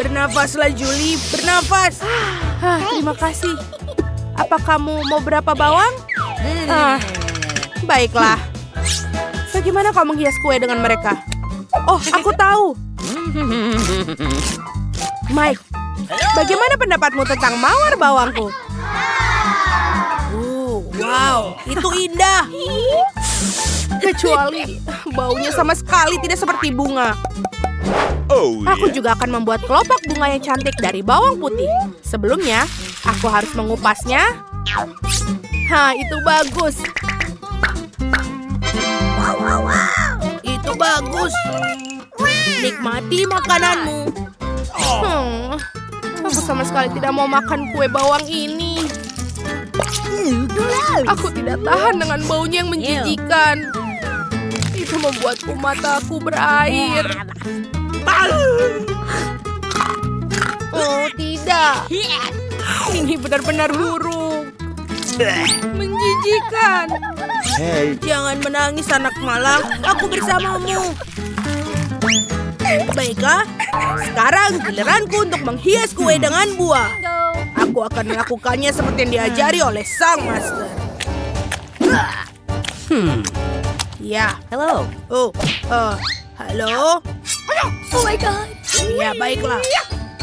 Bernafaslah, Julie. Bernafas. Terima kasih. Apa kamu mau berapa bawang? Baiklah. Bagaimana kau menghias kue dengan mereka? Oh, aku tahu. Mike, bagaimana pendapatmu tentang mawar bawangku? Wow, itu indah. Kecuali baunya sama sekali tidak seperti bunga. Aku juga akan membuat kelopak bunga yang cantik dari bawang putih. Sebelumnya, aku harus mengupasnya. Itu bagus. Itu bagus. Nikmati makananmu. Aku sama sekali tidak mau makan kue bawang ini. Aku tidak tahan dengan baunya yang menjijikan. Itu membuatku mataku berair. Oh tidak. Ini benar-benar buruk. Menjijikan. Jangan menangis anak malang. Aku bersamamu. Baiklah. Sekarang giliranku untuk menghias kue dengan buah. Aku akan melakukannya seperti yang diajari oleh sang master. Ya. Hello. Halo. Oh my God. Ya, baiklah.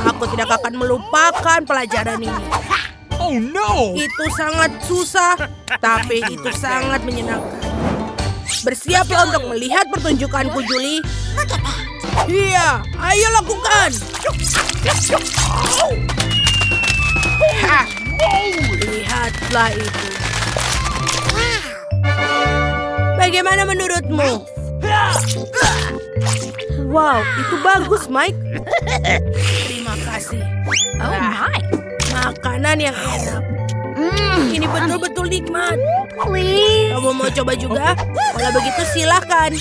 Aku tidak akan melupakan pelajaran ini. Oh no! Itu sangat susah, tapi itu sangat menyenangkan. Bersiaplah untuk melihat pertunjukanku, Julie. Iya, ayo lakukan. Lihatlah itu. Bagaimana menurutmu? Wow, itu bagus, Mike. Terima kasih. Makanan yang enak. Ini betul-betul nikmat. Kamu mau coba juga? Kalau begitu silakan.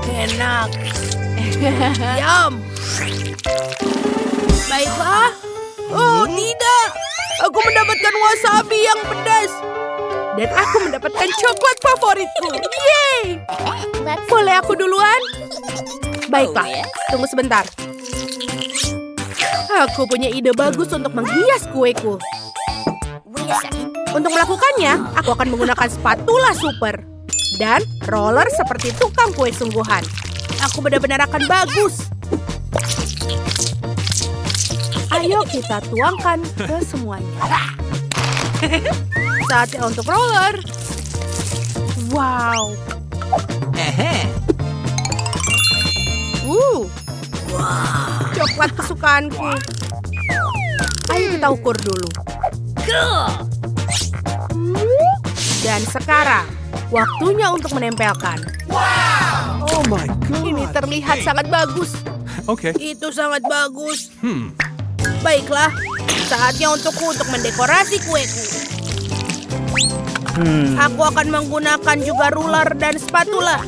Enak. Yum. Baiklah. Oh, tidak. Aku mendapatkan wasabi yang pedas. Dan aku mendapatkan coklat favoritku. Yeay! Boleh aku duluan? Baiklah, tunggu sebentar. Aku punya ide bagus untuk menghias kueku. Untuk melakukannya, aku akan menggunakan spatula super. Dan roller seperti tukang kue sungguhan. Aku benar-benar akan bagus. Ayo kita tuangkan ke semuanya. Saatnya untuk roller. Wow. Coklat kesukaanku. Ayo kita ukur dulu. Dan sekarang, waktunya untuk menempelkan. Oh my God! Ini terlihat sangat bagus. Okay. Itu sangat bagus. Baiklah, saatnya untukku untuk mendekorasi kueku. Aku akan menggunakan juga ruler dan spatula.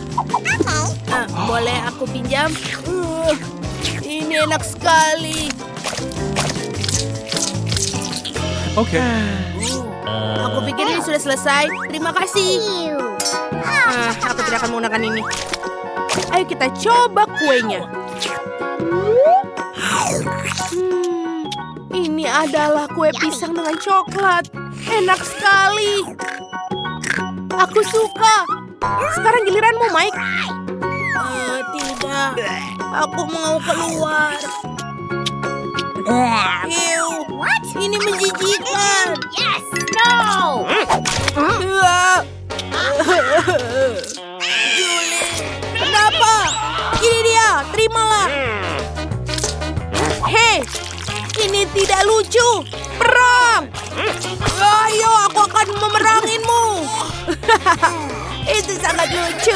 Boleh aku pinjam? Ini enak sekali. Okay. Aku pikir ini sudah selesai. Terima kasih. Aku tidak akan menggunakan ini. Ayo kita coba kuenya. Ini adalah kue pisang dengan coklat. Enak sekali. Aku suka. Sekarang giliranmu, Mike. Tidak. Aku mau keluar. Ew. Ini menjijikan. Yes! No! Julie, kenapa? Ini dia, terimalah. Hei, ini tidak lucu. Perang! Ayo, aku akan memeranginmu. Itu sangat lucu.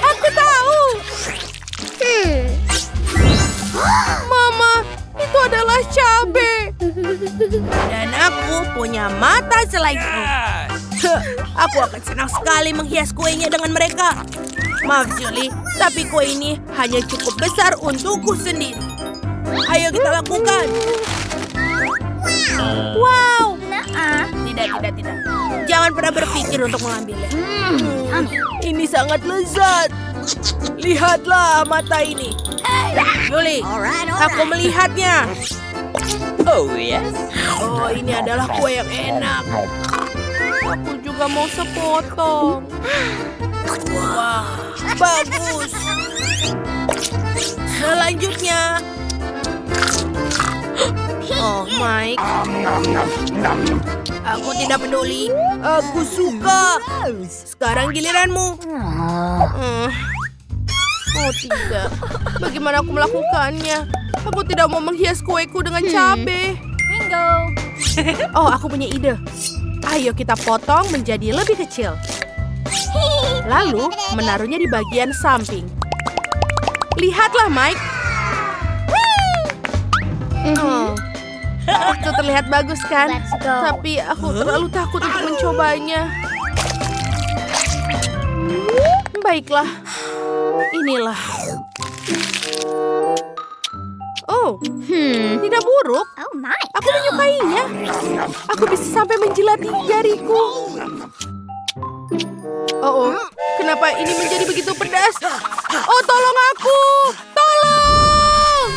Aku tahu. Mama, itu adalah cabai. Dan aku punya mata selainmu. Aku akan senang sekali menghias kuenya dengan mereka. Maaf, Julie, tapi kue ini hanya cukup besar untukku sendiri. Ayo kita lakukan. Wow. Nuh-uh. Tidak. Jangan pernah berpikir untuk mengambilnya. Yummy. Ini sangat lezat. Lihatlah mata ini. Julie, Alright. aku melihatnya. Oh, yes. Oh, ini adalah kue yang enak. Aku juga mau sepotong. Wah, bagus. Selanjutnya. Oh, Mike. Aku tidak peduli. Aku suka. Sekarang giliranmu. Oh, tidak. Bagaimana aku melakukannya? Aku tidak mau menghias kueku dengan cabai. Bingo. Oh, aku punya ide. Ayo kita potong menjadi lebih kecil. Lalu menaruhnya di bagian samping. Lihatlah, Mike. Oh, itu terlihat bagus kan? Let's go. Tapi aku terlalu takut untuk mencobanya. Baiklah, inilah. Oh, tidak buruk. Oh my. Aku menyukainya. Aku bisa sampai menjilati jariku. Oh, kenapa ini menjadi begitu pedas? Oh, tolong aku! Tolong!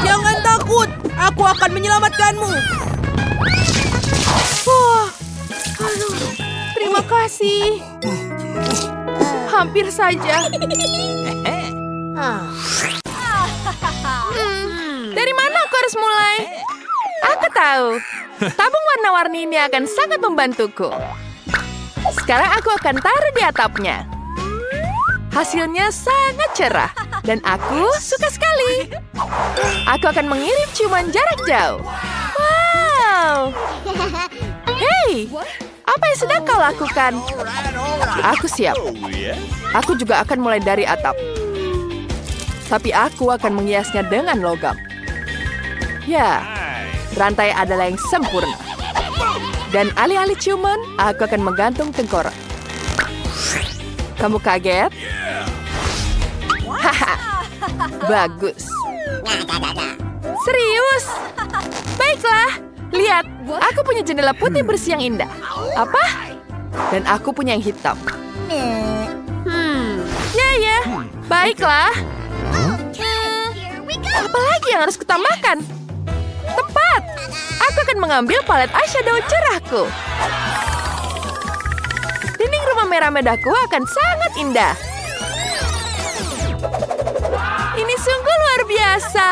Jangan takut, aku akan menyelamatkanmu. Wah, aduh, terima kasih. Hampir saja. Dari mana aku harus mulai? Aku tahu. Tabung warna-warni ini akan sangat membantuku. Sekarang aku akan taruh di atapnya. Hasilnya sangat cerah. Dan aku suka sekali. Aku akan mengirim ciuman jarak jauh. Wow. Hei, apa yang sedang kau lakukan? Aku siap. Aku juga akan mulai dari atap. Tapi aku akan menghiasnya dengan logam. Ya, rantai adalah yang sempurna. Dan alih-alih ciuman, aku akan menggantung tengkorak. Kamu kaget? Haha, bagus. Serius? Baiklah, lihat. Aku punya jendela putih bersih yang indah. Apa? Dan aku punya yang hitam. Ya. Baiklah. Here we go. Apalagi yang harus kutambahkan? Tepat. Aku akan mengambil palet eyeshadow cerahku. Dinding rumah merah medahku akan sangat indah. Ini sungguh luar biasa.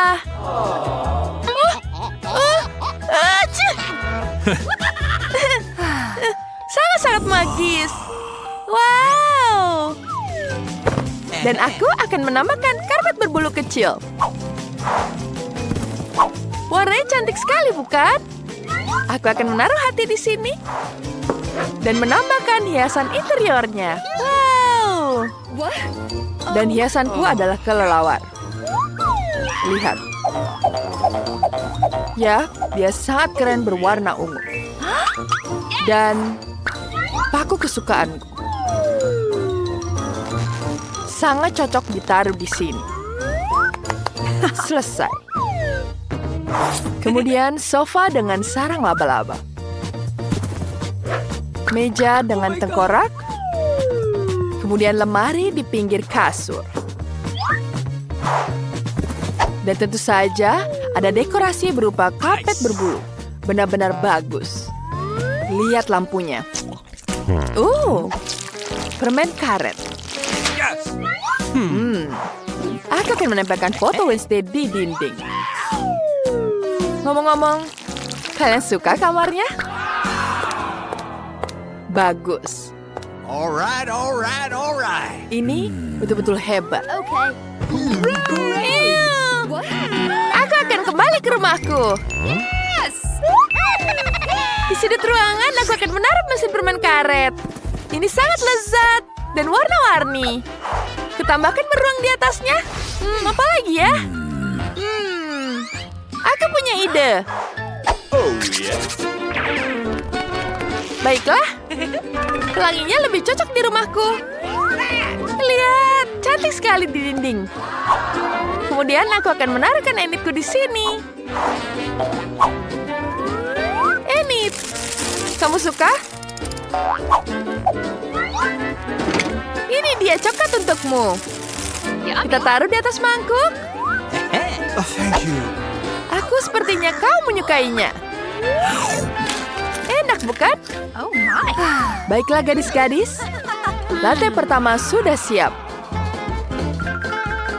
Aduh. Sangat-sangat magis. Wow. Dan aku akan menambahkan karpet berbulu kecil. Warnanya cantik sekali, bukan? Aku akan menaruh hati di sini. Dan menambahkan hiasan interiornya. Wow. Dan hiasanku adalah kelelawar. Lihat. Ya, dia sangat keren berwarna ungu. Dan paku kesukaanku. Sangat cocok ditaruh di sini. Selesai. Kemudian sofa dengan sarang laba-laba. Meja dengan tengkorak. Kemudian lemari di pinggir kasur. Dan tentu saja ada dekorasi berupa karpet berbulu. Benar-benar bagus. Lihat lampunya. Permen karet. Aku akan menempelkan foto Wednesday di dinding. Ngomong-ngomong, kalian suka kamarnya? Bagus. Alright. Ini betul-betul hebat. Okay. Aku akan kembali ke rumahku. Di sudut ruangan, aku akan menaruh mesin permen karet. Ini sangat lezat dan warna-warni. Kutambahkan beruang di atasnya. Apa lagi ya? Aku punya ide. Baiklah. Pelanginya lebih cocok di rumahku. Lihat, cantik sekali di dinding. Kemudian aku akan menaruhkan enitku di sini. Kamu suka? Ini dia coklat untukmu. Kita taruh di atas mangkuk. Thank you. Aku sepertinya kau menyukainya. Enak, bukan? Oh my. Baiklah gadis-gadis. Latte pertama sudah siap.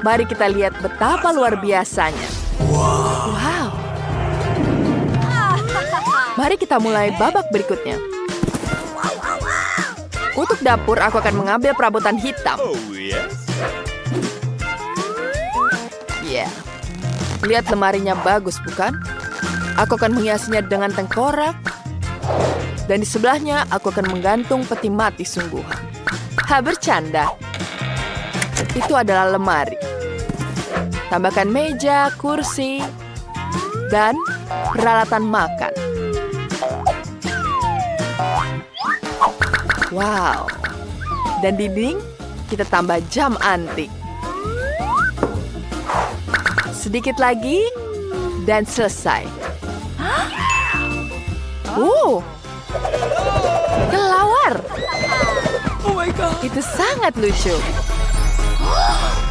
Mari kita lihat betapa luar biasanya. Wow. Mari kita mulai babak berikutnya. Untuk dapur, aku akan mengambil perabotan hitam. Ya, lihat lemarinya bagus, bukan? Aku akan menghiasnya dengan tengkorak. Dan di sebelahnya, aku akan menggantung peti mati sungguhan. Bercanda. Itu adalah lemari. Tambahkan meja, kursi, dan peralatan makan. Wow. Dan dinding, kita tambah jam antik. Sedikit lagi, dan selesai. Kelawar. Oh my God. Itu sangat lucu.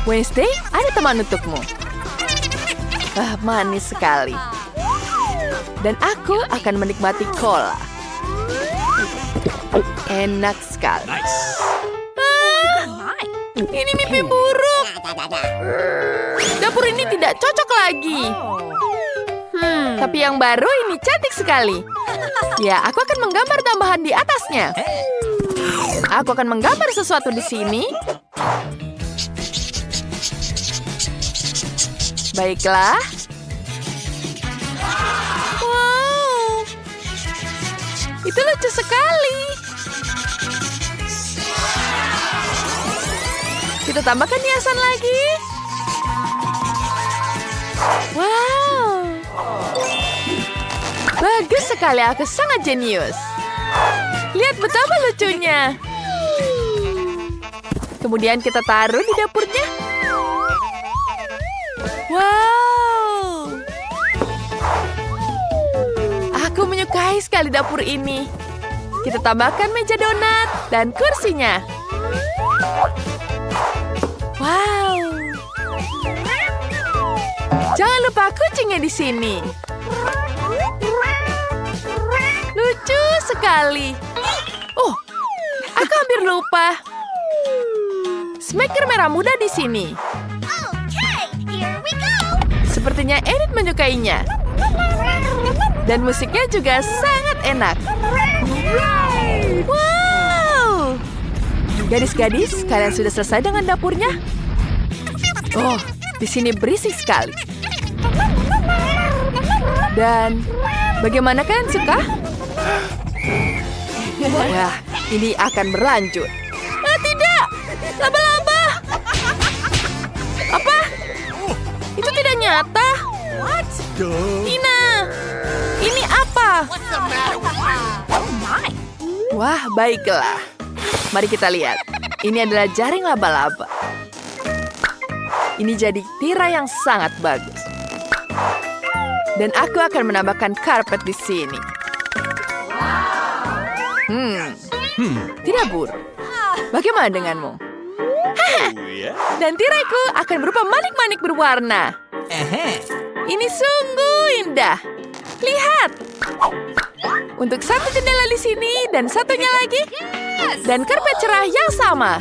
Wednesday, ada teman untukmu. Manis sekali. Dan aku akan menikmati cola. Enak sekali. Ini mimpi buruk. Dapur ini tidak cocok lagi. Tapi yang baru ini cantik sekali. Ya, aku akan menggambar tambahan di atasnya. Aku akan menggambar sesuatu di sini. Baiklah. Wow. Itu lucu sekali. Kita tambahkan hiasan lagi. Wow. Bagus sekali, aku sangat jenius. Lihat betapa lucunya. Kemudian kita taruh di dapurnya. Wow. Aku menyukai sekali dapur ini. Kita tambahkan meja donat dan kursinya. Wow. Jangan lupa kucingnya di sini. Lucu sekali. Oh, aku hampir lupa. Smacker merah muda di sini. Okay, here we go. Sepertinya Edith menyukainya. Dan musiknya juga sangat enak. Wow. Gadis-gadis, kalian sudah selesai dengan dapurnya? Oh, di sini berisik sekali. Dan bagaimana kalian suka? Wah, ini akan berlanjut. Tidak! Laba-laba! Apa? Itu tidak nyata. Tina, ini apa? Oh my. Wah, baiklah. Mari kita lihat. Ini adalah jaring laba-laba. Ini jadi tirai yang sangat bagus. Dan aku akan menambahkan karpet di sini. Tidak buruk. Bagaimana denganmu? Dan tiraiku akan berupa manik-manik berwarna. Ini sungguh indah. Lihat. Untuk satu jendela di sini dan satunya lagi. Dan karpet cerah yang sama.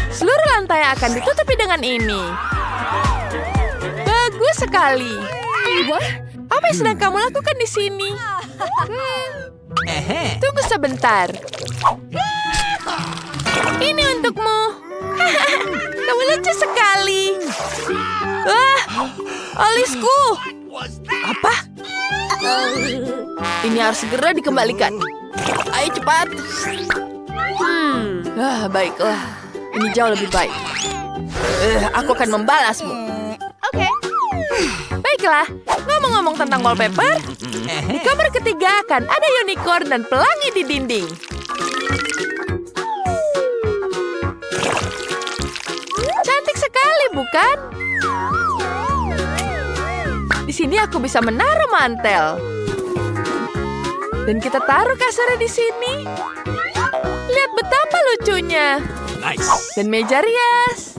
Seluruh lantai akan ditutupi dengan ini. Bagus sekali. Apa yang sedang kamu lakukan di sini? Tunggu sebentar. Ini untukmu. Kamu lucu sekali. Wah, alisku. Apa? Ini harus segera dikembalikan. Ayo cepat. Baiklah. Ini jauh lebih baik. Aku akan membalasmu. Okay. Baiklah, ngomong-ngomong tentang wallpaper, di kamar ketiga akan ada unicorn dan pelangi di dinding. Cantik sekali, bukan? Di sini aku bisa menaruh mantel. Dan kita taruh kasurnya di sini. Lihat betapa lucunya. Nice. Dan meja rias.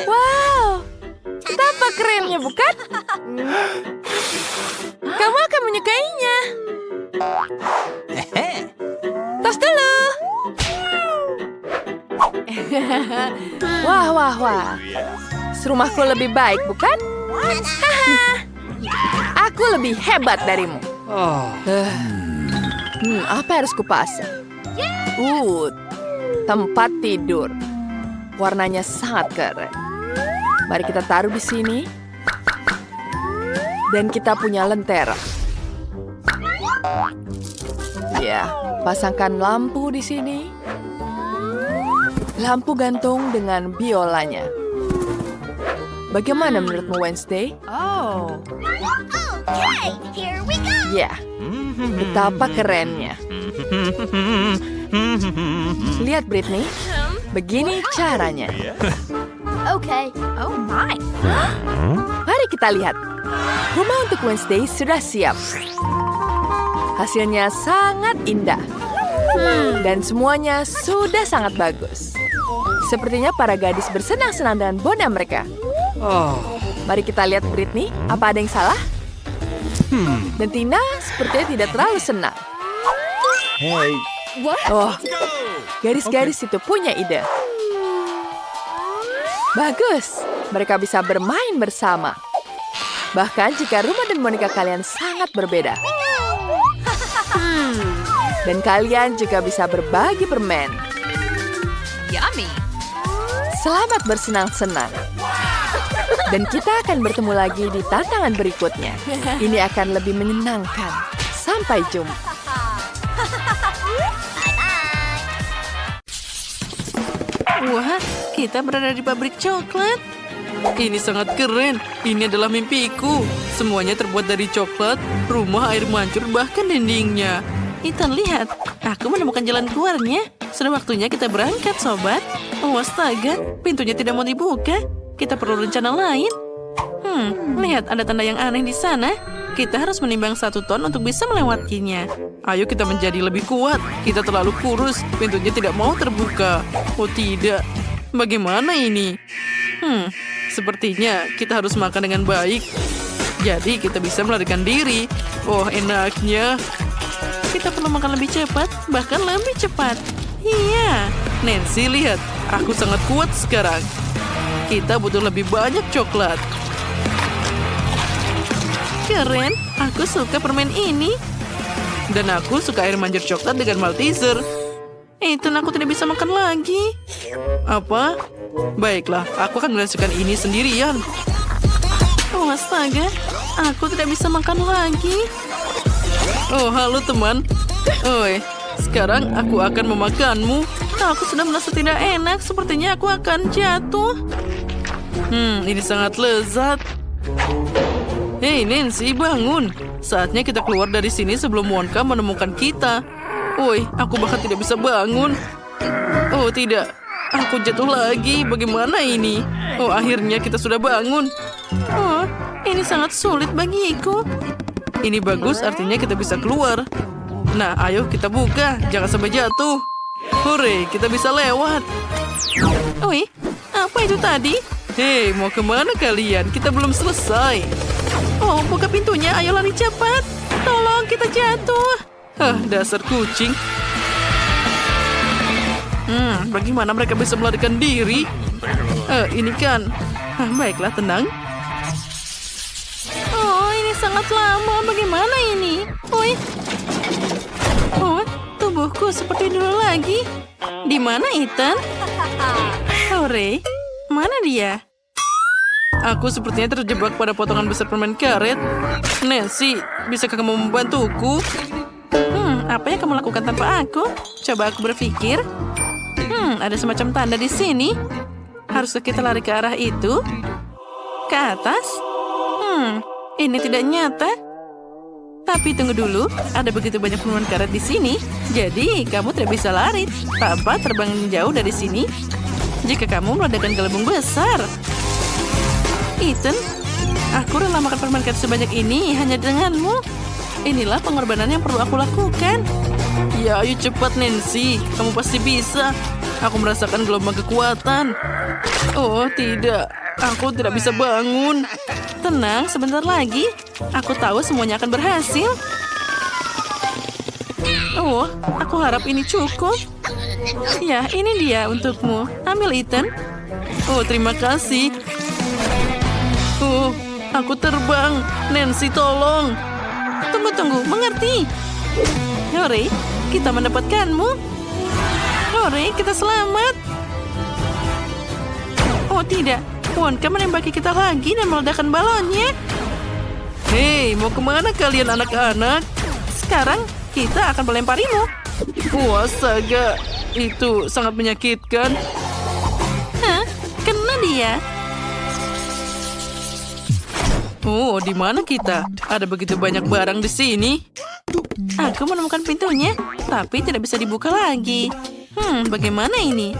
Wow, tampak kerennya bukan? Kamu akan menyukainya. Tos dulu. Wah, wah, wah. Serumahku lebih baik, bukan? Haha. Aku lebih hebat darimu. Apa yang harus kupasang? Tempat tidur. Warnanya sangat keren. Mari kita taruh di sini. Dan kita punya lentera. Ya, pasangkan lampu di sini. Lampu gantung dengan biolanya. Bagaimana menurutmu, Wednesday? Okay, here we go. Ya, betapa kerennya. Lihat, Britney. Begini caranya. Okay. Oh my. Mari kita lihat. Rumah untuk Wednesday sudah siap. Hasilnya sangat indah. Dan semuanya sudah sangat bagus. Sepertinya para gadis bersenang-senang dengan boda mereka. Mari kita lihat Britney, apa ada yang salah? Dan Tina sepertinya tidak terlalu senang. Hey. Oh, garis-garis itu punya ide. Bagus, mereka bisa bermain bersama. Bahkan jika rumah dan boneka kalian sangat berbeda. Dan kalian juga bisa berbagi permen. Yummy. Selamat bersenang-senang. Dan kita akan bertemu lagi di tantangan berikutnya. Ini akan lebih menyenangkan. Sampai jumpa. Wah, kita berada di pabrik coklat. Ini sangat keren. Ini adalah mimpiku. Semuanya terbuat dari coklat, rumah, air mancur, bahkan dindingnya. Ethan, lihat. Aku menemukan jalan keluarnya. Sudah waktunya kita berangkat, sobat. Oh, astaga. Pintunya tidak mau dibuka. Kita perlu rencana lain. Lihat, ada tanda yang aneh di sana. Kita harus menimbang 1 ton untuk bisa melewatinya. Ayo kita menjadi lebih kuat. Kita terlalu kurus. Pintunya tidak mau terbuka. Oh tidak. Bagaimana ini? Sepertinya kita harus makan dengan baik. Jadi kita bisa melarikan diri. Oh enaknya. Kita perlu makan lebih cepat. Bahkan lebih cepat. Iya. Nancy lihat. Aku sangat kuat sekarang. Kita butuh lebih banyak coklat. Keren, aku suka permen ini. Dan aku suka air mancur coklat dengan Malteser. Ethan, aku tidak bisa makan lagi. Apa? Baiklah, aku akan merasakan ini sendirian. Oh, astaga. Aku tidak bisa makan lagi. Oh, halo teman. Oi, sekarang aku akan memakanmu. Aku sudah merasa tidak enak. Sepertinya aku akan jatuh. Ini sangat lezat. Hei Nancy, bangun. Saatnya kita keluar dari sini sebelum Wonka menemukan kita. Woi, aku bahkan tidak bisa bangun. Oh tidak, aku jatuh lagi. Bagaimana ini? Oh, akhirnya kita sudah bangun. Oh, ini sangat sulit bagiku. Ini bagus, artinya kita bisa keluar. Nah, ayo kita buka. Jangan sampai jatuh. Hore, kita bisa lewat. Oi, apa itu tadi? Hei, mau kemana kalian? Kita belum selesai. Oh, buka pintunya. Ayo lari cepat. Tolong, kita jatuh. Dasar kucing. Bagaimana mereka bisa melarikan diri? Ini kan. Baiklah, tenang. Oh, ini sangat lama. Bagaimana ini? Oi. Oh, tubuhku seperti dulu lagi. Di mana Ethan? Hore, mana dia? Aku sepertinya terjebak pada potongan besar permen karet. Nancy, bisakah kamu membantuku? Apa yang kamu lakukan tanpa aku? Coba aku berpikir. Ada semacam tanda di sini. Haruskah kita lari ke arah itu? Ke atas? Ini tidak nyata. Tapi tunggu dulu, ada begitu banyak permen karet di sini. Jadi, kamu tidak bisa lari. Papa terbang jauh dari sini. Jika kamu meledakkan gelembung besar. Ethan, aku rela makan permen karet sebanyak ini hanya denganmu. inilah pengorbanan yang perlu aku lakukan. Ya, ayo cepat Nancy. Kamu pasti bisa. Aku merasakan gelombang kekuatan. Oh, tidak. Aku tidak bisa bangun. Tenang, sebentar lagi. Aku tahu semuanya akan berhasil. Oh, aku harap ini cukup. Ya, ini dia untukmu. Ambil, Ethan. Oh, terima kasih. Oh, aku terbang. Nancy, tolong. Tunggu, mengerti. Hore, kita mendapatkanmu. Hore, kita selamat. Oh, tidak. Wonka menembaki kita lagi dan meledakkan balonnya. Hei, mau kemana kalian anak-anak? Sekarang kita akan melemparimu. Wah, astaga. Itu sangat menyakitkan. Hah? Kena dia. Oh, di mana kita? Ada begitu banyak barang di sini. Aku menemukan pintunya, tapi tidak bisa dibuka lagi. Bagaimana ini?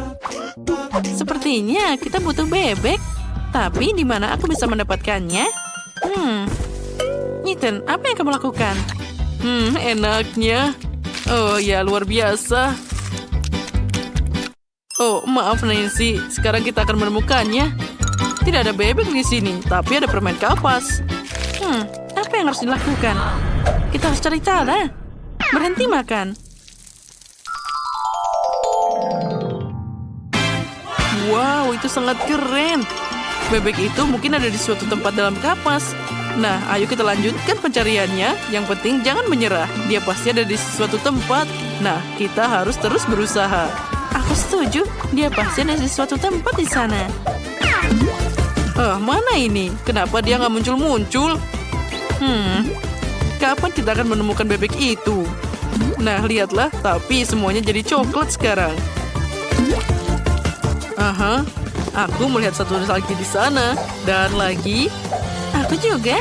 Sepertinya kita butuh bebek. Tapi di mana aku bisa mendapatkannya? Ethan, apa yang kamu lakukan? Enaknya. Oh ya, luar biasa. Oh, maaf Nancy. Sekarang kita akan menemukannya. Tidak ada bebek di sini, tapi ada permen kapas. Apa yang harus dilakukan? Kita harus cari cara. Berhenti makan. Wow, itu sangat keren. Bebek itu mungkin ada di suatu tempat dalam kapas. Nah, ayo kita lanjutkan pencariannya. Yang penting jangan menyerah. Dia pasti ada di suatu tempat. Nah, kita harus terus berusaha. Aku setuju. Dia pasti ada di suatu tempat di sana. Mana ini? Kenapa dia nggak muncul-muncul? Kapan kita akan menemukan bebek itu? Nah, lihatlah. Tapi semuanya jadi coklat sekarang. Aku melihat satu lagi di sana. Dan lagi. Aku juga.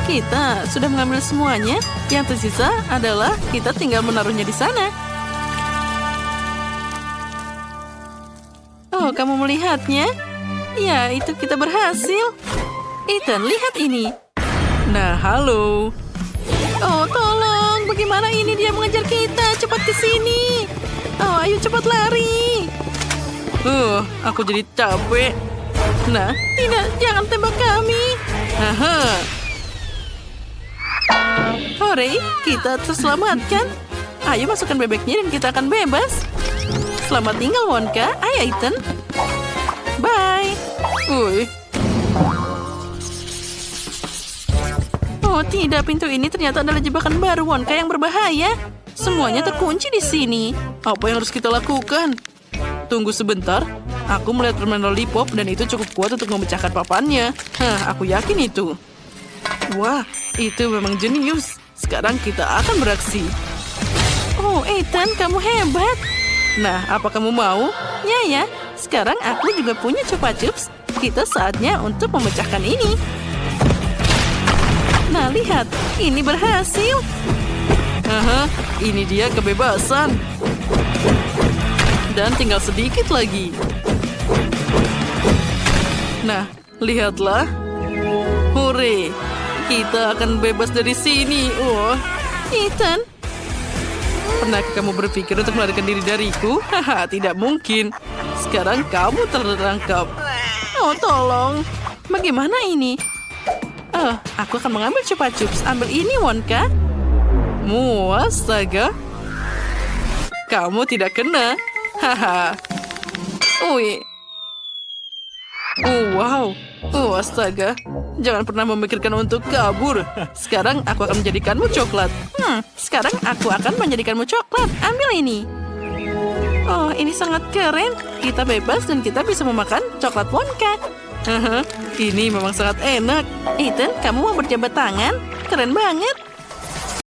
Kita sudah mengambil semuanya. Yang tersisa adalah kita tinggal menaruhnya di sana. Oh, kamu melihatnya? Ya, itu kita berhasil. Ethan, lihat ini. Nah, halo. Oh, tolong. Bagaimana ini dia mengejar kita? Cepat ke sini. Oh, ayo cepat lari. Aku jadi capek. Nah, tidak, jangan tembak kami. Hore, kita terselamatkan. Ayo masukkan bebeknya dan kita akan bebas. Selamat tinggal, Wonka. Ayo, Ethan. Bye. Oh, tidak. Pintu ini ternyata adalah jebakan baru Wonka yang berbahaya. Semuanya terkunci di sini. Apa yang harus kita lakukan? Tunggu sebentar. Aku melihat permen lollipop dan itu cukup kuat untuk memecahkan papannya. Aku yakin itu. Wah, itu memang jenius. Sekarang kita akan beraksi. Oh, Ethan, kamu hebat. Nah, apa kamu mau? Ya. Sekarang aku juga punya Chupa Chups. Kita saatnya untuk memecahkan ini. Nah, lihat. Ini berhasil. Ini dia kebebasan. Dan tinggal sedikit lagi. Nah, lihatlah. Hore. Kita akan bebas dari sini. Oh, Ethan. Pernahkah kamu berpikir untuk melarikan diri dariku? Tidak mungkin. Sekarang kamu tertangkap. Oh, tolong. Bagaimana ini? Aku akan mengambil Chupa Chups. Ambil ini, Wonka. Astaga. Kamu tidak kena. Wow. Astaga. Jangan pernah memikirkan untuk kabur. Sekarang aku akan menjadikanmu coklat. Sekarang aku akan menjadikanmu coklat. Ambil ini. Oh, ini sangat keren. Kita bebas dan kita bisa memakan coklat Wonka. Ini memang sangat enak. Ethan, kamu mau berjabat tangan? Keren banget.